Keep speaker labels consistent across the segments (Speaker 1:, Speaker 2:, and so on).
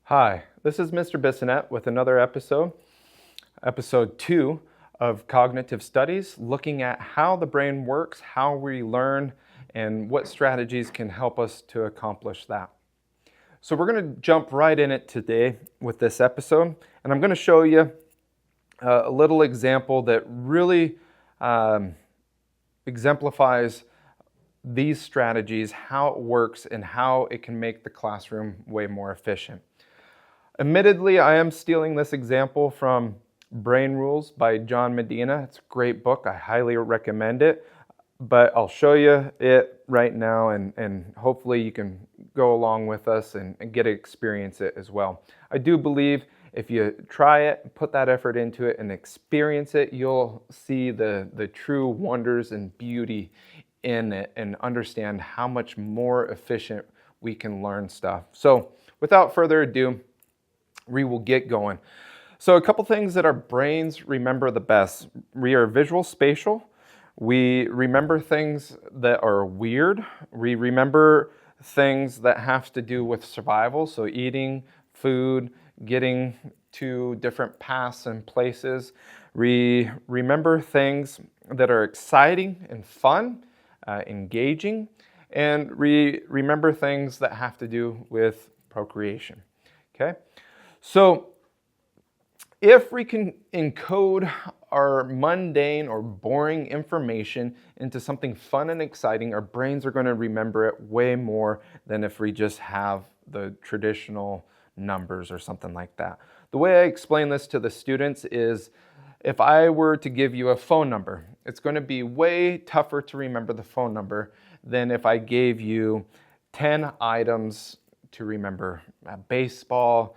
Speaker 1: Hi, this is Mr. Bissonette with another episode 2 of Cognitive Studies, looking at how the brain works, how we learn, and what strategies can help us to accomplish that. So we're going to jump right in it today with this episode, and I'm going to show you a little example that really exemplifies these strategies, how it works, and how it can make the classroom way more efficient. Admittedly, I am stealing this example from Brain Rules by John Medina. It's a great book. I highly recommend it. But I'll show you it right now, and hopefully you can go along with us and get to experience it as well. I do believe if you try it, put that effort into it, and experience it, you'll see the true wonders and beauty in it and understand how much more efficient we can learn stuff. So without further ado, we will get going. So a couple things that our brains remember the best. We are visual spatial. We remember things that are weird. We remember things that have to do with survival, so eating, food, getting to different paths and places. We remember things that are exciting and fun, engaging, and we remember things that have to do with procreation. Okay? So if we can encode our mundane or boring information into something fun and exciting, our brains are going to remember it way more than if we just have the traditional numbers or something like that. The way I explain this to the students is if I were to give you a phone number, it's going to be way tougher to remember the phone number than if I gave you 10 items to remember. Baseball,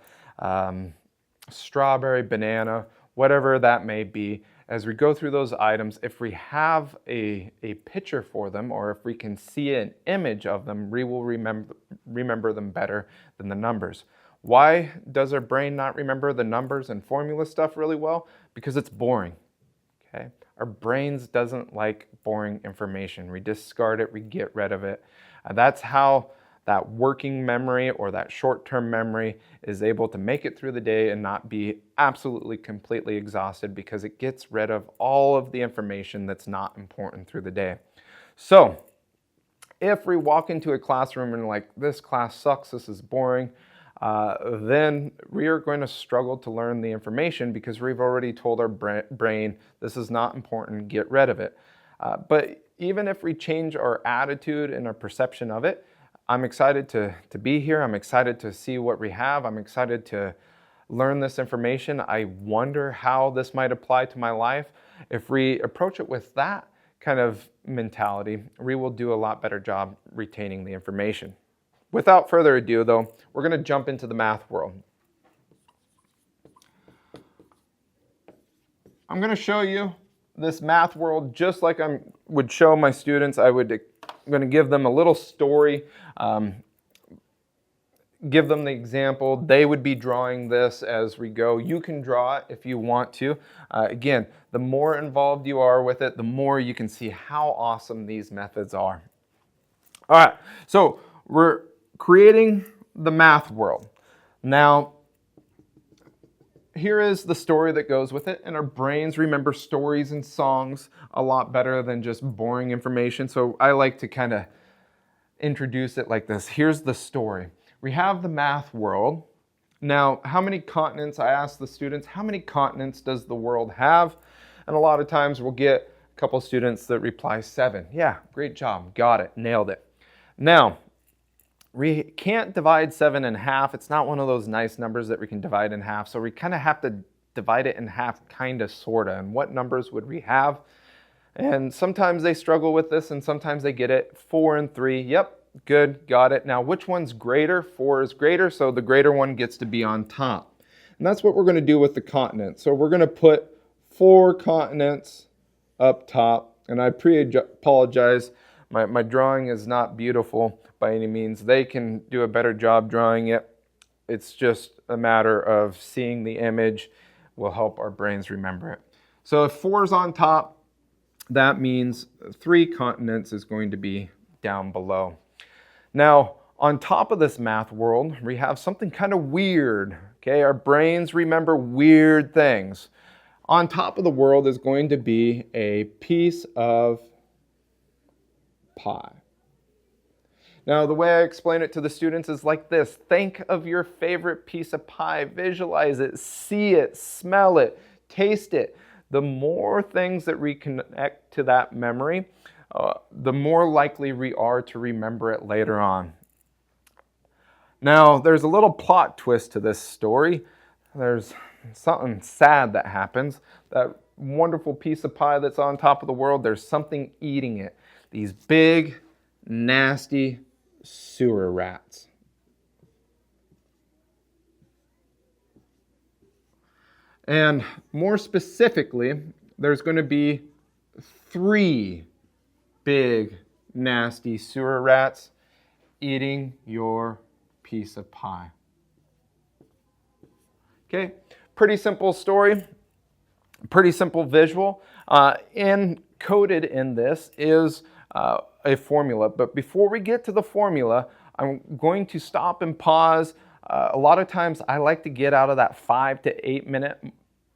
Speaker 1: strawberry, banana, whatever that may be. As we go through those items, if we have a picture for them, or if we can see an image of them, we will remember them better than the numbers. Why does our brain not remember the numbers and formula stuff really well? Because it's boring. Okay? Our brains doesn't like boring information. We discard it, we get rid of it. That's how that working memory or that short-term memory is able to make it through the day and not be absolutely completely exhausted, because it gets rid of all of the information that's not important through the day. So if we walk into a classroom and like, this class sucks, this is boring, then we are going to struggle to learn the information because we've already told our brain this is not important, get rid of it. But even if we change our attitude and our perception of it, I'm excited to be here. I'm excited to see what we have. I'm excited to learn this information. I wonder how this might apply to my life. If we approach it with that kind of mentality, we will do a lot better job retaining the information. Without further ado, though, we're going to jump into the math world. I'm going to show you this math world just like I would show my students. I'm going to give them a little story, give them the example. They would be drawing this as we go. You can draw it if you want to. Again, the more involved you are with it, the more you can see how awesome these methods are. All right, so we're creating the math world. Now, here is the story that goes with it, and our brains remember stories and songs a lot better than just boring information. So I like to kind of introduce it like this. Here's the story. We have the math world. Now, how many continents? I asked the students, how many continents does the world have? And a lot of times we'll get a couple students that reply 7. Yeah, great job, got it, nailed it. Now, we can't divide 7 in half. It's not one of those nice numbers that we can divide in half. So we kind of have to divide it in half, kind of, sort of. And what numbers would we have? And sometimes they struggle with this, and sometimes they get it. 4 and 3. Yep, good, got it. Now, which one's greater? 4 is greater, so the greater one gets to be on top. And that's what we're going to do with the continents. So we're going to put 4 continents up top. And I apologize. My drawing is not beautiful by any means. They can do a better job drawing it. It's just a matter of seeing the image will help our brains remember it. So if 4 is on top, that means 3 continents is going to be down below. Now, On top of this math world, we have something kind of weird. Okay, our brains remember weird things. On top of the world is going to be a piece of pie. Now, the way I explain it to the students is like this. Think of your favorite piece of pie. Visualize it, see it, smell it, taste it. The more things that we connect to that memory, the more likely we are to remember it later on. Now, there's a little plot twist to this story. There's something sad that happens. That wonderful piece of pie that's on top of the world, there's something eating it. These big, nasty sewer rats. And more specifically, there's going to be 3 big, nasty sewer rats eating your piece of pie. Okay, pretty simple story, pretty simple visual. Encoded in this is a formula, but before we get to the formula, I'm going to stop and pause. A lot of times I like to get out of that 5 to 8 minute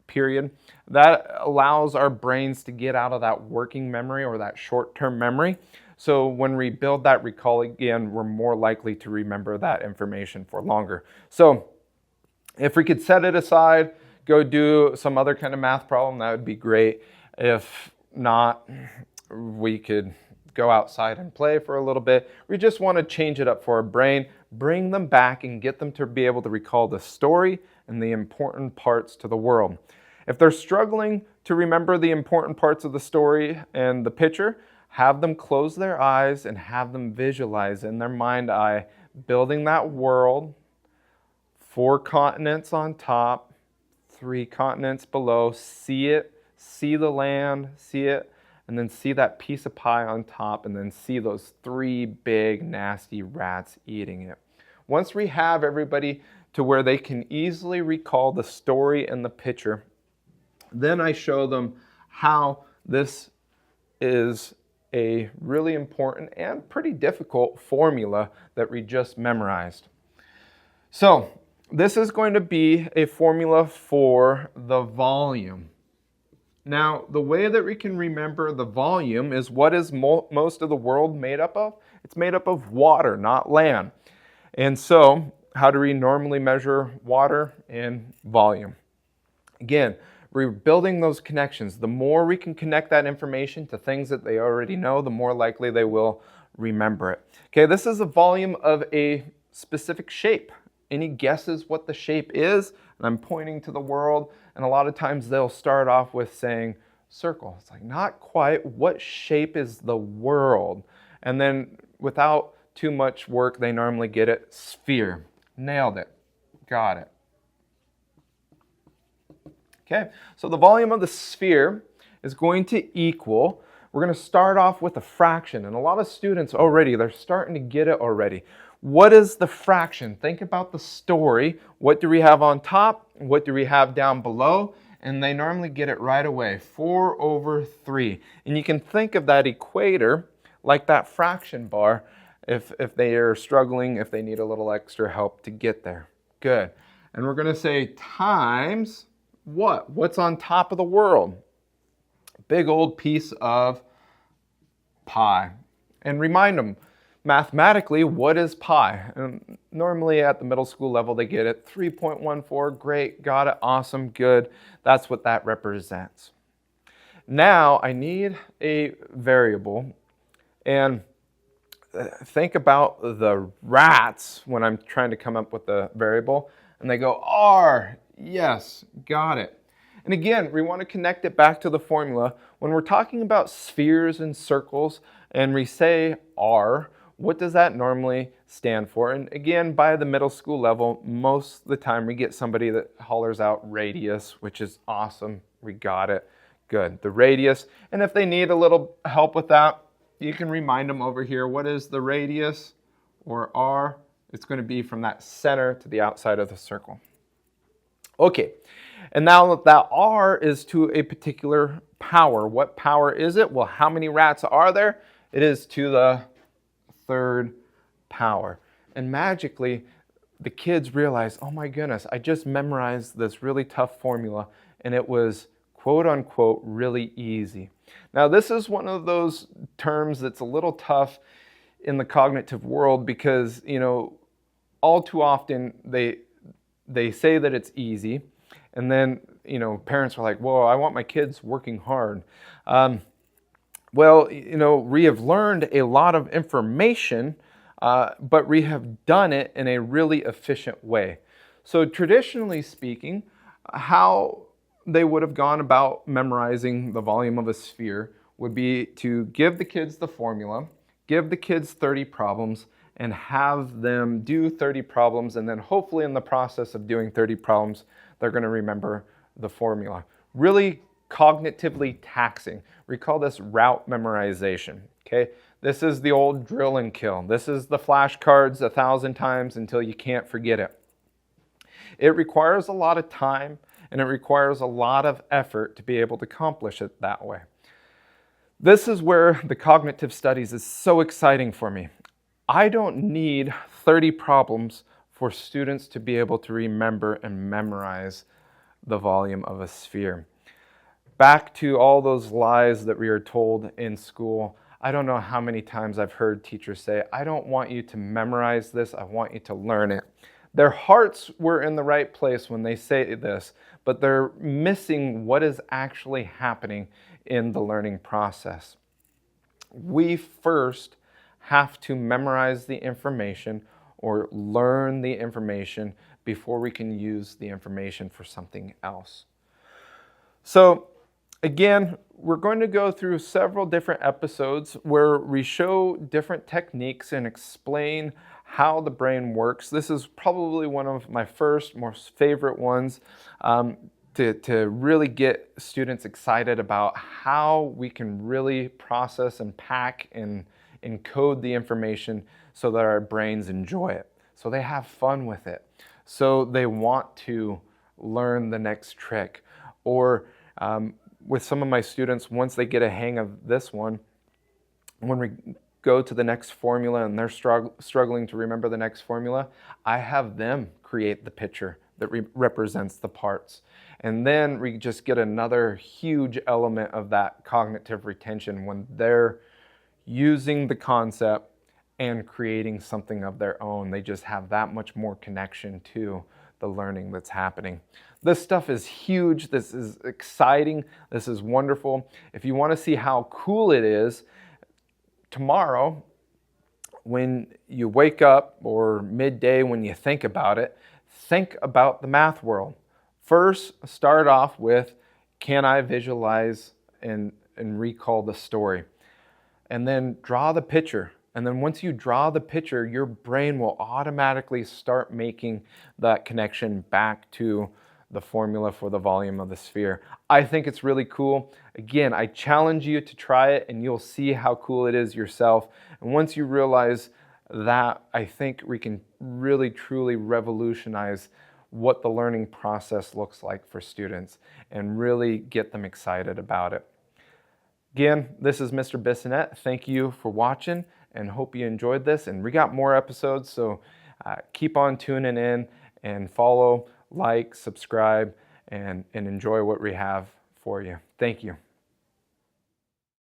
Speaker 1: period. That allows our brains to get out of that working memory or that short-term memory. So when we build that recall again, we're more likely to remember that information for longer. So if we could set it aside, go do some other kind of math problem, that would be great. If not, we could go outside and play for a little bit. We just want to change it up for our brain, bring them back and get them to be able to recall the story and the important parts to the world. If they're struggling to remember the important parts of the story and the picture, have them close their eyes and have them visualize in their mind eye, building that world, 4 continents on top, 3 continents below, see it, see the land, see it, and then see that piece of pie on top, and then see those 3 big, nasty rats eating it. Once we have everybody to where they can easily recall the story and the picture, then I show them how this is a really important and pretty difficult formula that we just memorized. So this is going to be a formula for the volume. Now, the way that we can remember the volume is what is most of the world made up of? It's made up of water, not land. And so, how do we normally measure water in volume? Again, we're building those connections. The more we can connect that information to things that they already know, the more likely they will remember it. Okay, this is a volume of a specific shape. Any guesses what the shape is? And I'm pointing to the world, and a lot of times they'll start off with saying circle. It's like, not quite. What shape is the world? And then without too much work, they normally get it sphere. Nailed it. Got it. Okay, so the volume of the sphere is going to equal, we're going to start off with a fraction, and a lot of students already, they're starting to get it already. What is the fraction? Think about the story. What do we have on top? What do we have down below? And they normally get it right away, 4/3. And you can think of that equator like that fraction bar if they are struggling, if they need a little extra help to get there. Good. And we're going to say times what? What's on top of the world? Big old piece of pie. And remind them, mathematically, what is pi? And normally at the middle school level, they get it. 3.14, great, got it, awesome, good. That's what that represents. Now I need a variable, and think about the rats when I'm trying to come up with a variable, and they go R, yes, got it. And again, we want to connect it back to the formula. When we're talking about spheres and circles, and we say R, what does that normally stand for? And again, by the middle school level, most of the time we get somebody that hollers out radius, which is awesome. We got it. Good. The radius. And if they need a little help with that, you can remind them over here, what is the radius, or R? It's going to be from that center to the outside of the circle. Okay. And now that R is to a particular power. What power is it? Well, how many rats are there? It is to the 3rd power. And magically, the kids realize, oh my goodness, I just memorized this really tough formula and it was quote unquote really easy. Now, this is one of those terms that's a little tough in the cognitive world because, all too often they say that it's easy, and then, parents are like, well, I want my kids working hard. We have learned a lot of information, but we have done it in a really efficient way. So traditionally speaking, how they would have gone about memorizing the volume of a sphere would be to give the kids the formula, give the kids 30 problems, and have them do 30 problems, and then hopefully in the process of doing 30 problems, they're going to remember the formula. Really cognitively taxing. We call this route memorization. Okay, this is the old drill and kill. This is the flashcards 1,000 times until you can't forget it. It requires a lot of time and it requires a lot of effort to be able to accomplish it that way. This is where the cognitive studies is so exciting for me. I don't need 30 problems for students to be able to remember and memorize the volume of a sphere. Back to all those lies that we are told in school. I don't know how many times I've heard teachers say, I don't want you to memorize this, I want you to learn it. Their hearts were in the right place when they say this, but they're missing what is actually happening in the learning process. We first have to memorize the information or learn the information before we can use the information for something else. So again, we're going to go through several different episodes where we show different techniques and explain how the brain works. This is probably one of my most favorite ones to really get students excited about how we can really process and pack and encode the information so that our brains enjoy it, so they have fun with it, so they want to learn the next trick. Or with some of my students, once they get a hang of this one, when we go to the next formula and they're struggling to remember the next formula, I have them create the picture that represents the parts. And then we just get another huge element of that cognitive retention when they're using the concept and creating something of their own. They just have that much more connection to the learning that's happening. This stuff is huge. This is exciting. This is wonderful. If you want to see how cool it is, tomorrow, when you wake up or midday when you think about it, think about the math world. First, start off with, can I visualize and recall the story? And then draw the picture. And then once you draw the picture, your brain will automatically start making that connection back to the formula for the volume of the sphere. I think it's really cool. Again, I challenge you to try it and you'll see how cool it is yourself. And once you realize that, I think we can really truly revolutionize what the learning process looks like for students and really get them excited about it. Again, this is Mr. Bissonette. Thank you for watching and hope you enjoyed this. And we got more episodes, so keep on tuning in and follow, like, subscribe, and enjoy what we have for you. Thank you.